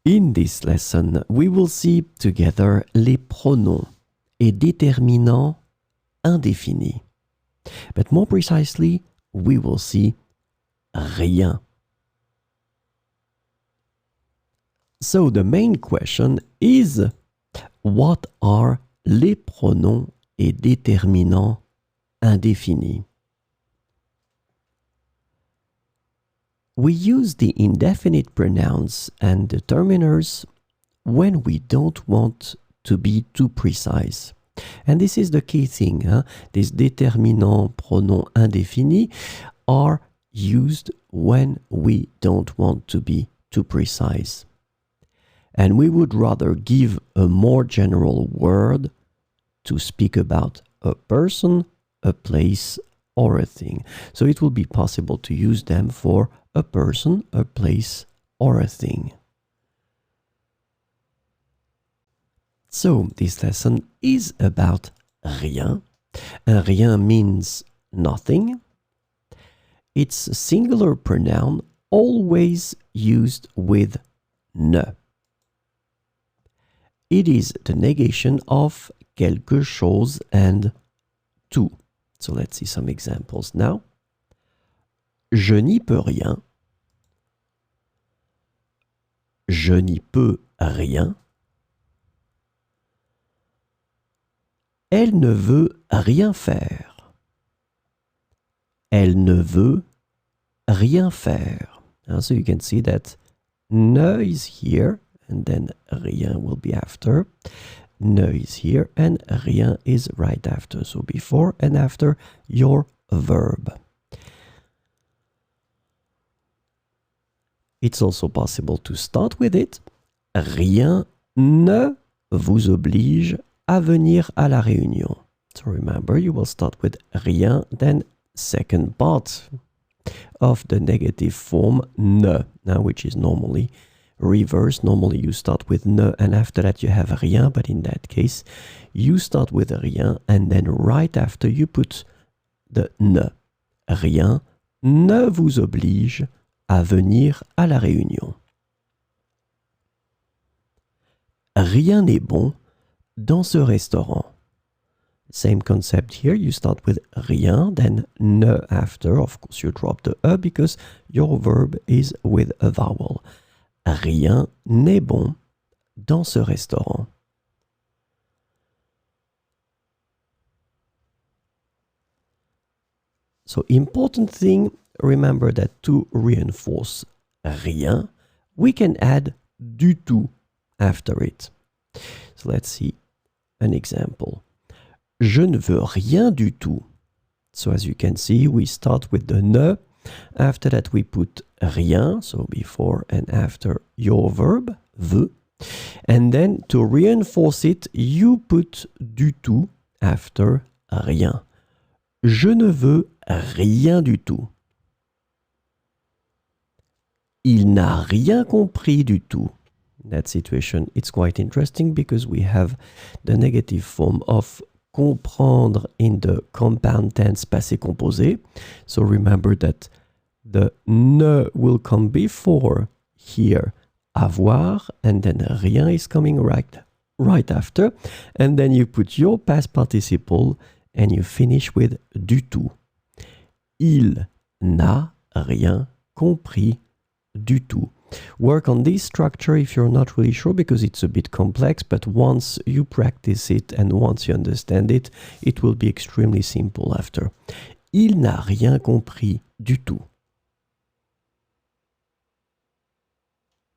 In this lesson, we will see together les pronoms et déterminants indéfinis. But more precisely, we will see rien. So the main question is, what are les pronoms et déterminants indéfinis? We use the indefinite pronouns and determiners when we don't want to be too precise. And this is the key thing. These déterminants, pronoms indéfinis are used when we don't want to be too precise. And we would rather give a more general word to speak about a person, a place, or a thing. So it will be possible to use them for a person, a place, or a thing. So this lesson is about rien. And rien means nothing. It's a singular pronoun always used with ne. It is the negation of quelque chose and tout. So let's see some examples now. Je n'y peux rien. Je n'y peux rien. Elle ne veut rien faire. Elle ne veut rien faire. So you can see that ne is here and then rien will be after. Ne is here and rien is right after. So before and after your verb. It's also possible to start with it. Rien ne vous oblige à venir à la réunion. So remember, you will start with rien, then second part of the negative form ne, now which is normally reverse. Normally you start with ne and after that you have rien, but in that case you start with rien and then right after you put the ne. Rien ne vous oblige à venir à la réunion. Rien n'est bon dans ce restaurant. Same concept here. You start with rien, then ne after. Of course, you drop the e because your verb is with a vowel. Rien n'est bon dans ce restaurant. So, important thing, remember that to reinforce rien, we can add du tout after it. So let's see an example. Je ne veux rien du tout. So as you can see, we start with the ne. After that, we put rien, so before and after your verb, veut. And then to reinforce it, you put du tout after rien. Je ne veux rien du tout. Il n'a rien compris du tout. That situation, it's quite interesting because we have the negative form of comprendre in the compound tense passé composé. So remember that the ne will come before here, avoir, and then rien is coming right after. And then you put your past participle and you finish with du tout. Il n'a rien compris du tout. Work on this structure if you're not really sure because it's a bit complex, but once you practice it and once you understand it, it will be extremely simple after. Il n'a rien compris du tout.